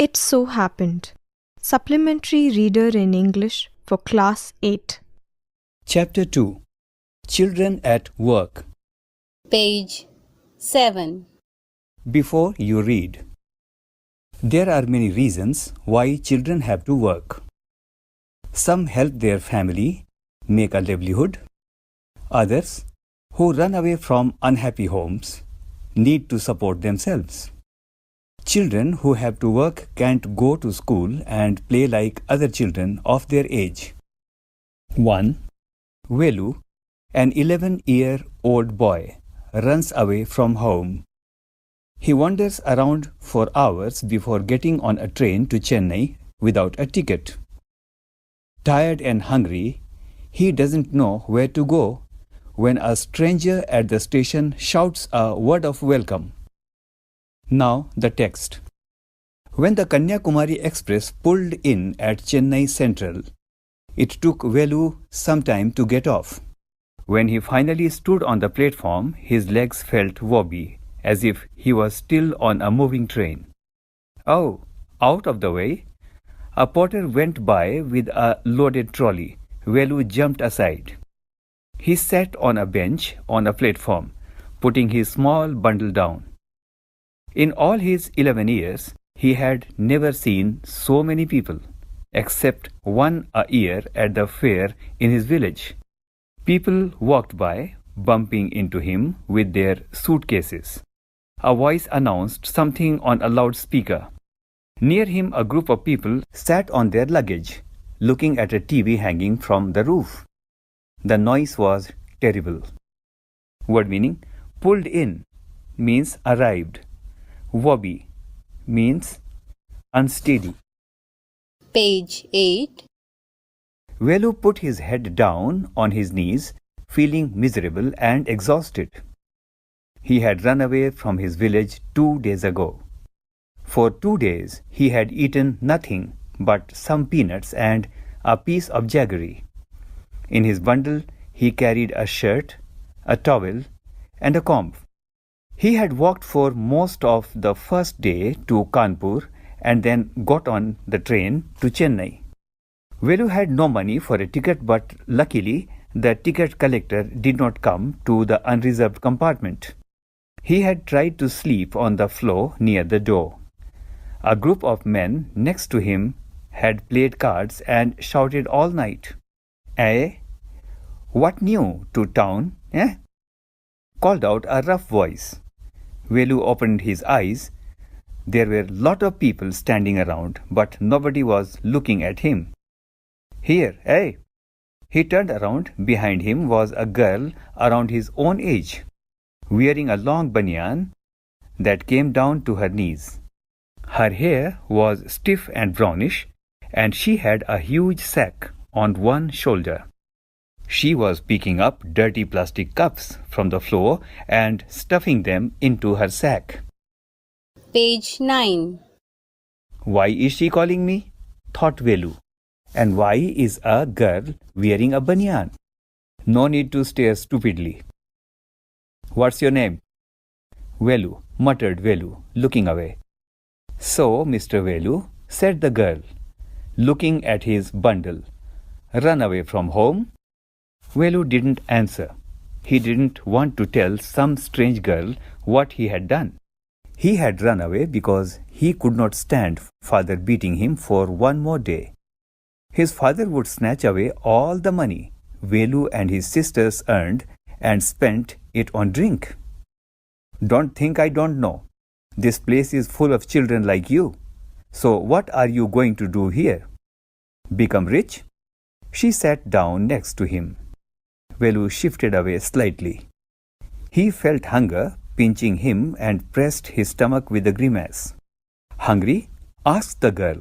It so happened. Supplementary Reader in English for Class 8. Chapter 2. Children at Work. Page 7. Before you read. There are many reasons why children have to work. Some help their family make a livelihood. Others, who run away from unhappy homes, need to support themselves. Children who have to work can't go to school and play like other children of their age. 1. Velu, an 11-year-old boy, runs away from home. He wanders around for hours before getting on a train to Chennai without a ticket. Tired and hungry, he doesn't know where to go when a stranger at the station shouts a word of welcome. Now the text. When the Kanyakumari Express pulled in at Chennai Central, it took Velu some time to get off. When he finally stood on the platform, his legs felt wobbly, as if he was still on a moving train. Oh, out of the way! A porter went by with a loaded trolley. Velu jumped aside. He sat on a bench on a platform, putting his small bundle down. In all his 11 years, he had never seen so many people, except one a year at the fair in his village. People walked by, bumping into him with their suitcases. A voice announced something on a loudspeaker. Near him, a group of people sat on their luggage, looking at a TV hanging from the roof. The noise was terrible. Word meaning: pulled in means arrived. Wobbly means unsteady. Page 8. Velu put his head down on his knees, feeling miserable and exhausted. He had run away from his village 2 days ago. For 2 days he had eaten nothing but some peanuts and a piece of jaggery. In his bundle he carried a shirt, a towel, and a comb. He had walked for most of the first day to Kanpur and then got on the train to Chennai. Velu had no money for a ticket, but luckily the ticket collector did not come to the unreserved compartment. He had tried to sleep on the floor near the door. A group of men next to him had played cards and shouted all night. "Eh? What new to town, eh?" called out a rough voice. Velu opened his eyes. There were a lot of people standing around, but nobody was looking at him. "Here, eh?" He turned around. Behind him was a girl around his own age, wearing a long banyan that came down to her knees. Her hair was stiff and brownish, and she had a huge sack on one shoulder. She was picking up dirty plastic cups from the floor and stuffing them into her sack. Page 9. Why is she calling me? Thought Velu. And why is a girl wearing a banyan? No need to stare stupidly. What's your name? Velu, muttered Velu, looking away. So, Mr. Velu, said the girl, looking at his bundle. Run away from home? Velu didn't answer. He didn't want to tell some strange girl what he had done. He had run away because he could not stand father beating him for one more day. His father would snatch away all the money Velu and his sisters earned and spent it on drink. Don't think I don't know. This place is full of children like you. So what are you going to do here? Become rich? She sat down next to him. Velu shifted away slightly. He felt hunger pinching him and pressed his stomach with a grimace. Hungry? Asked the girl.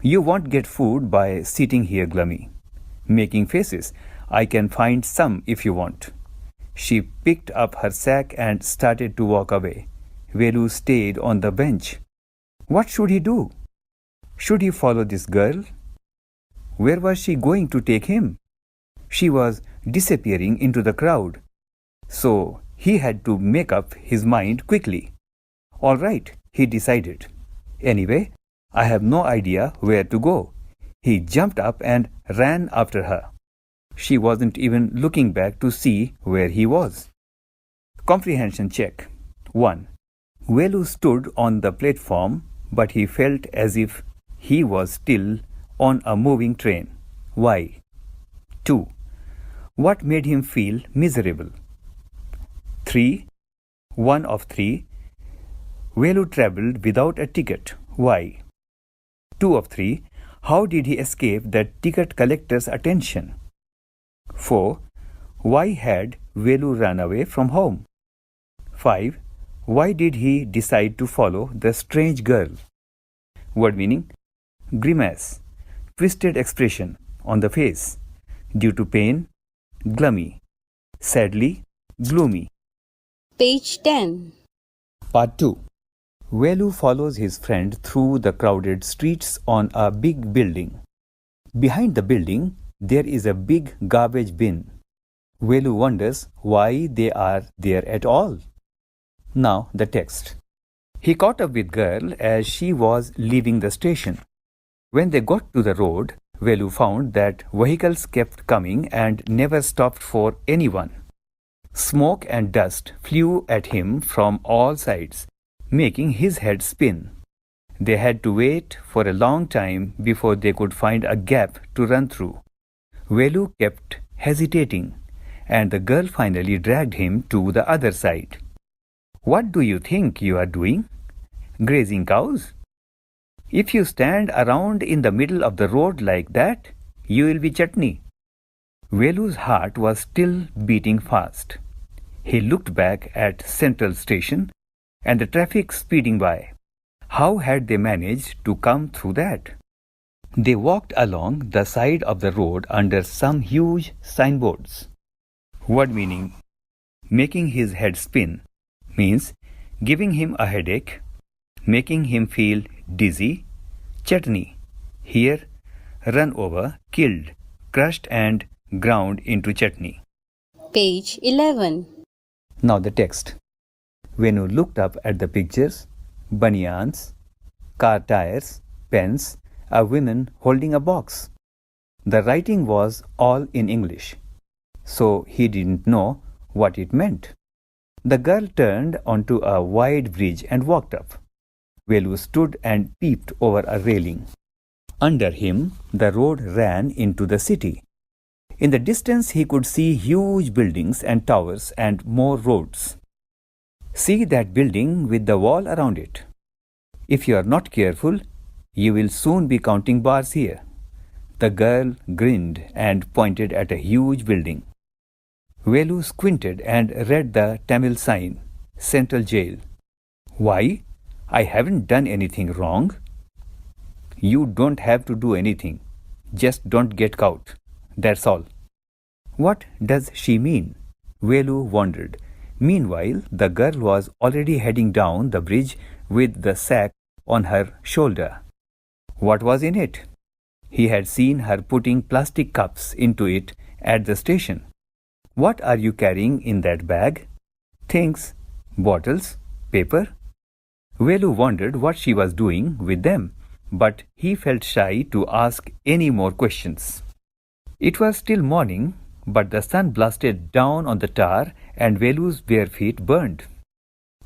You won't get food by sitting here glummy, making faces. I can find some if you want. She picked up her sack and started to walk away. Velu stayed on the bench. What should he do? Should he follow this girl? Where was she going to take him? She was disappearing into the crowd. So he had to make up his mind quickly. All right, he decided. Anyway, I have no idea where to go. He jumped up and ran after her. She wasn't even looking back to see where he was. Comprehension check. 1. Velu stood on the platform, but he felt as if he was still on a moving train. Why? 2. What made him feel miserable? 3. 1 of 3. Velu travelled without a ticket. Why? 2 of 3. How did he escape the ticket collector's attention? 4. Why had Velu run away from home? 5. Why did he decide to follow the strange girl? Word meaning: grimace, twisted expression on the face, due to pain, gloomy, sadly, gloomy. Page 10. Part 2. Velu follows his friend through the crowded streets on a big building. Behind the building, there is a big garbage bin. Velu wonders why they are there at all. Now the text. He caught up with girl as she was leaving the station. When they got to the road, Velu found that vehicles kept coming and never stopped for anyone. Smoke and dust flew at him from all sides, making his head spin. They had to wait for a long time before they could find a gap to run through. Velu kept hesitating, and the girl finally dragged him to the other side. What do you think you are doing? Grazing cows? If you stand around in the middle of the road like that, you will be chutney. Velu's heart was still beating fast. He looked back at Central Station and the traffic speeding by. How had they managed to come through that? They walked along the side of the road under some huge signboards. Word meaning: making his head spin means giving him a headache, making him feel dizzy. Chutney, here, run over, killed, crushed and ground into chutney. Page 11. Now the text. Venu looked up at the pictures: banyans, car tires, pens, a woman holding a box. The writing was all in English, so he didn't know what it meant. The girl turned onto a wide bridge and walked up. Velu stood and peeped over a railing. Under him, the road ran into the city. In the distance, he could see huge buildings and towers and more roads. See that building with the wall around it. If you are not careful, you will soon be counting bars here. The girl grinned and pointed at a huge building. Velu squinted and read the Tamil sign, Central Jail. Why? I haven't done anything wrong. You don't have to do anything. Just don't get caught. That's all. What does she mean? Velu wondered. Meanwhile, the girl was already heading down the bridge with the sack on her shoulder. What was in it? He had seen her putting plastic cups into it at the station. What are you carrying in that bag? Things, bottles, paper? Velu wondered what she was doing with them, but he felt shy to ask any more questions. It was still morning, but the sun blasted down on the tar and Velu's bare feet burned.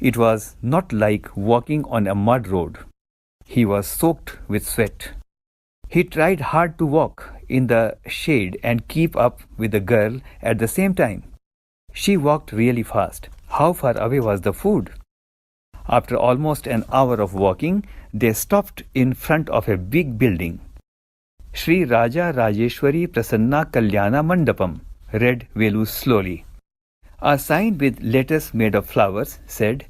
It was not like walking on a mud road. He was soaked with sweat. He tried hard to walk in the shade and keep up with the girl at the same time. She walked really fast. How far away was the food? After almost an hour of walking, they stopped in front of a big building. Sri Raja Rajeshwari Prasanna Kalyana Mandapam, read Velu slowly. A sign with letters made of flowers said,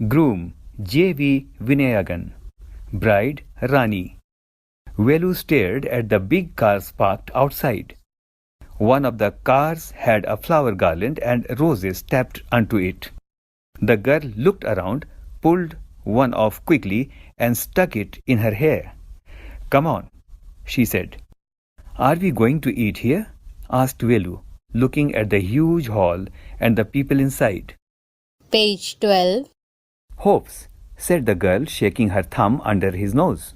Groom J.V. Vinayagan, Bride Rani. Velu stared at the big cars parked outside. One of the cars had a flower garland and roses tapped onto it. The girl looked around, pulled one off quickly and stuck it in her hair. Come on, she said. Are we going to eat here? Asked Velu, looking at the huge hall and the people inside. Page 12. Hopes, said the girl, shaking her thumb under his nose.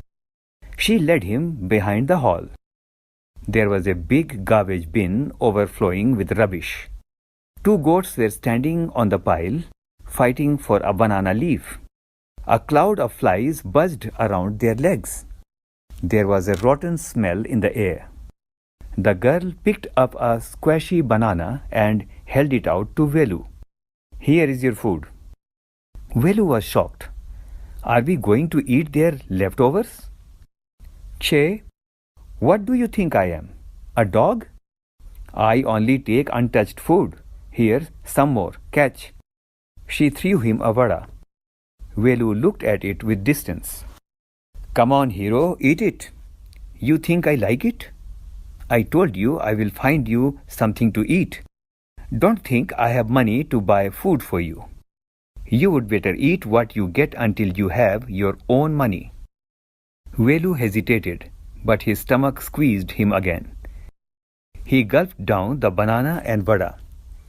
She led him behind the hall. There was a big garbage bin overflowing with rubbish. Two goats were standing on the pile, fighting for a banana leaf. A cloud of flies buzzed around their legs. There was a rotten smell in the air. The girl picked up a squashy banana and held it out to Velu. "Here is your food." Velu was shocked. "Are we going to eat their leftovers?" "Che, what do you think I am? A dog? I only take untouched food. Here, some more. Catch." She threw him a vada. Velu looked at it with distance. "Come on, hero, eat it. You think I like it? I told you I will find you something to eat. Don't think I have money to buy food for you. You would better eat what you get until you have your own money." Velu hesitated, but his stomach squeezed him again. He gulped down the banana and vada.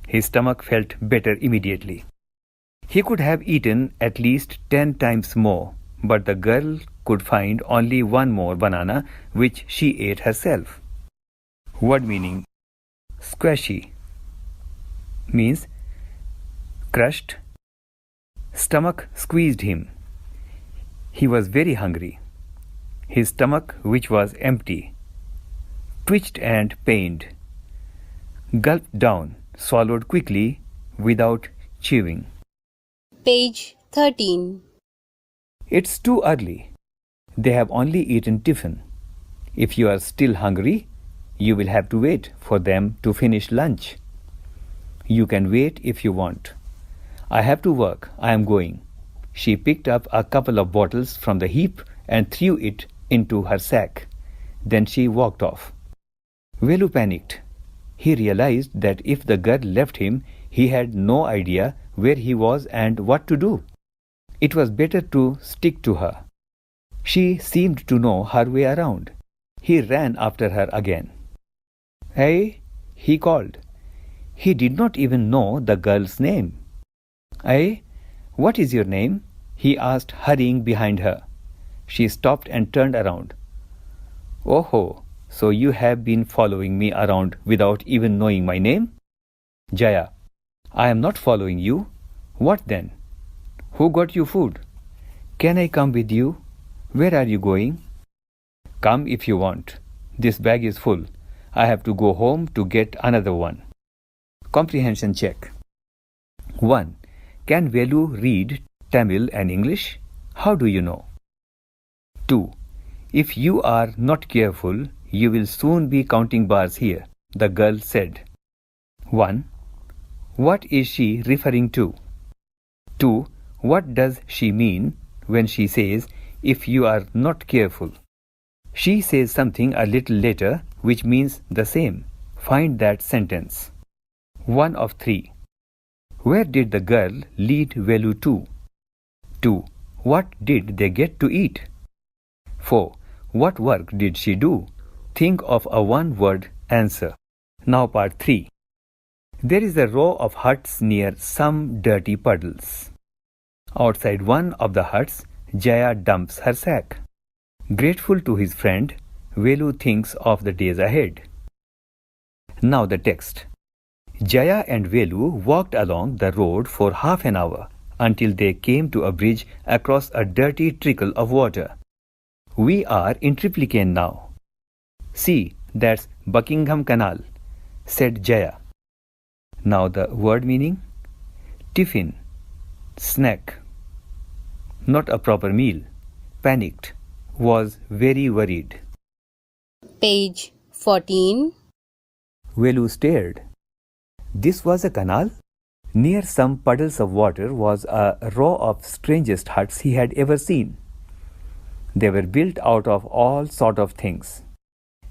His stomach felt better immediately. He could have eaten at least 10 times more, but the girl could find only one more banana, which she ate herself. Word meaning: squashy means crushed. Stomach squeezed him. He was very hungry. His stomach, which was empty, twitched and pained. Gulped down, swallowed quickly without chewing. Page 13. It's too early. They have only eaten tiffin. If you are still hungry, you will have to wait for them to finish lunch. You can wait if you want. I have to work. I am going. She picked up a couple of bottles from the heap and threw it into her sack. Then she walked off. Velu panicked. He realized that if the girl left him, he had no idea where he was and what to do. It was better to stick to her. She seemed to know her way around. He ran after her again. "Hey," he called. He did not even know the girl's name. "Hey, what is your name?" he asked, hurrying behind her. She stopped and turned around. "Oh, so you have been following me around without even knowing my name?" "Jaya, I am not following you." "What then? Who got you food?" "Can I come with you?" "Where are you going?" "Come if you want. This bag is full. I have to go home to get another one." Comprehension check. 1. Can Velu read Tamil and English? How do you know? 2. If you are not careful, you will soon be counting bars here, the girl said. 1. What is she referring to? 2. What does she mean when she says, "if you are not careful"? She says something a little later which means the same. Find that sentence. 1 of 3. Where did the girl lead Velu to? 2. What did they get to eat? 4. What work did she do? Think of a one-word answer. Now part 3. There is a row of huts near some dirty puddles. Outside one of the huts, Jaya dumps her sack. Grateful to his friend, Velu thinks of the days ahead. Now the text. Jaya and Velu walked along the road for half an hour until they came to a bridge across a dirty trickle of water. "We are in Triplicane now." "See, that's Buckingham Canal," said Jaya. Now the word meaning. Tiffin, snack. Not a proper meal. Panicked. Was very worried. Page 14. Velu stared. This was a canal? Near some puddles of water was a row of strangest huts he had ever seen. They were built out of all sort of things.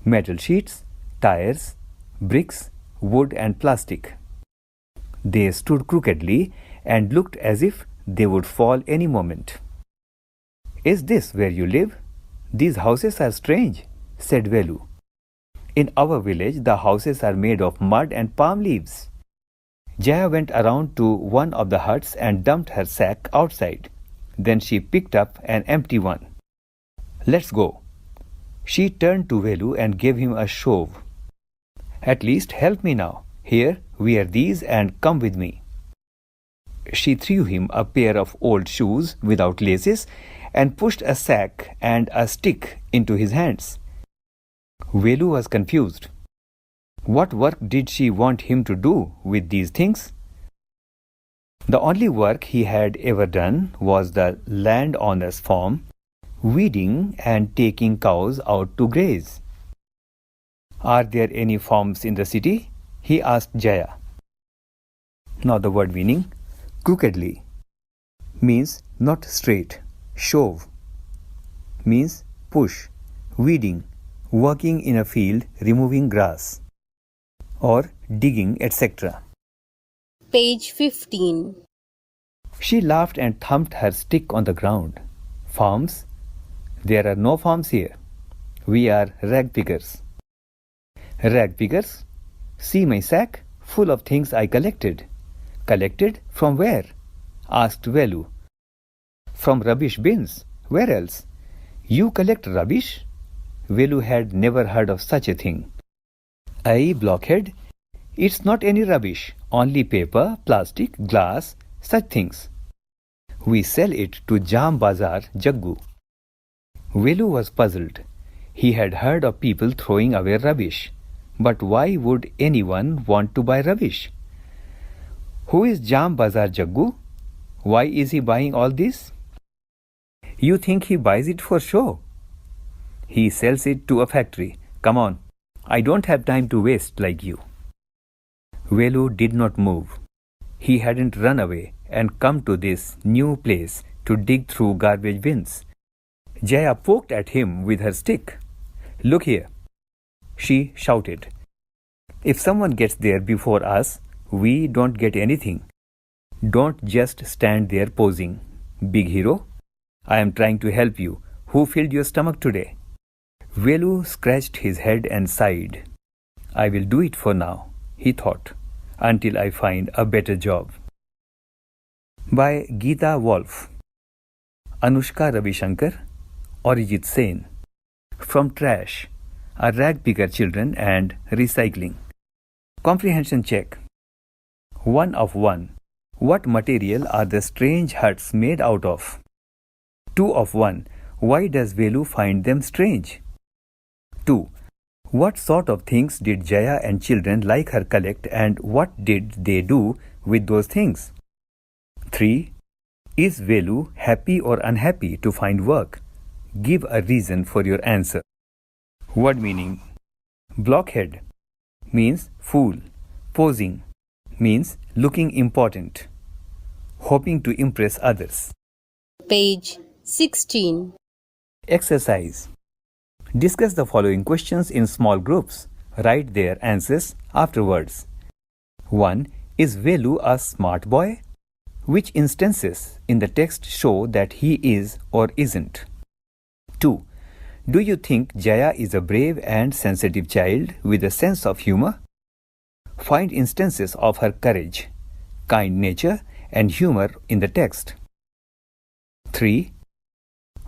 Metal sheets, tires, bricks, wood and plastic. They stood crookedly and looked as if they would fall any moment. "Is this where you live? These houses are strange," said Velu. "In our village, the houses are made of mud and palm leaves." Jaya went around to one of the huts and dumped her sack outside. Then she picked up an empty one. Let's go. She turned to Velu and gave him a shove. At least help me now. Here, wear these and come with me. She threw him a pair of old shoes without laces and pushed a sack and a stick into his hands. Velu was confused. What work did she want him to do with these things? The only work he had ever done was the landowner's farm, weeding and taking cows out to graze. Are there any farms in the city? He asked Jaya. Now the word meaning, crookedly, means not straight. Shove means push, weeding, working in a field, removing grass, or digging, etc. Page 15. She laughed and thumped her stick on the ground. Farms? There are no farms here. We are rag pickers. Rag pickers? See my sack full of things I collected. Collected from where? Asked Velu. From rubbish bins. Where else? You collect rubbish? Velu had never heard of such a thing. Aye, blockhead. It's not any rubbish, only paper, plastic, glass, such things. We sell it to Jam Bazar Jaggu. Velu was puzzled. He had heard of people throwing away rubbish. But why would anyone want to buy rubbish? Who is Jam Bazar Jaggu? Why is he buying all this? You think he buys it for show? He sells it to a factory. Come on, I don't have time to waste like you. Velu did not move. He hadn't run away and come to this new place to dig through garbage bins. Jaya poked at him with her stick. Look here, she shouted. If someone gets there before us, we don't get anything. Don't just stand there posing. Big hero, I am trying to help you. Who filled your stomach today? Velu scratched his head and sighed. I will do it for now, he thought, until I find a better job. By Geeta Wolf, Anushka Ravishankar, Arijit Sen. From Trash, a rag picker children and recycling. Comprehension check. 1 of 1. What material are the strange huts made out of? 2 of 1. Why does Velu find them strange? 2. What sort of things did Jaya and children like her collect and what did they do with those things? 3. Is Velu happy or unhappy to find work? Give a reason for your answer. Word meaning. Blockhead means fool. Posing means looking important. Hoping to impress others. Page 16. Exercise. Discuss the following questions in small groups. Write their answers afterwards. 1. Is Velu a smart boy? Which instances in the text show that he is or isn't? 2. Do you think Jaya is a brave and sensitive child with a sense of humor? Find instances of her courage, kind nature, and humor in the text. 3.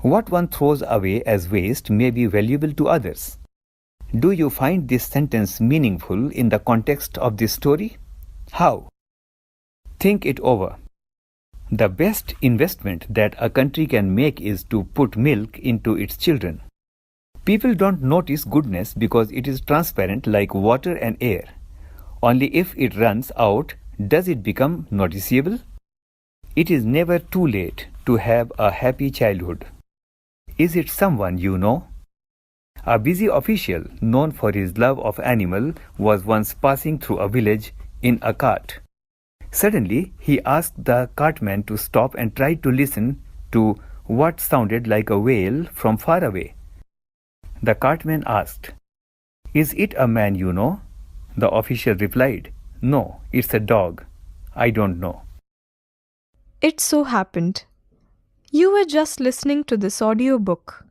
What one throws away as waste may be valuable to others. Do you find this sentence meaningful in the context of this story? How? Think it over. The best investment that a country can make is to put milk into its children. People don't notice goodness because it is transparent like water and air. Only if it runs out does it become noticeable. It is never too late to have a happy childhood. Is it someone you know? A busy official known for his love of animal was once passing through a village in a cart. Suddenly, he asked the cartman to stop and tried to listen to what sounded like a wail from far away. The cartman asked, "Is it a man you know?" The official replied, "No, it's a dog. I don't know." It so happened. You were just listening to this audiobook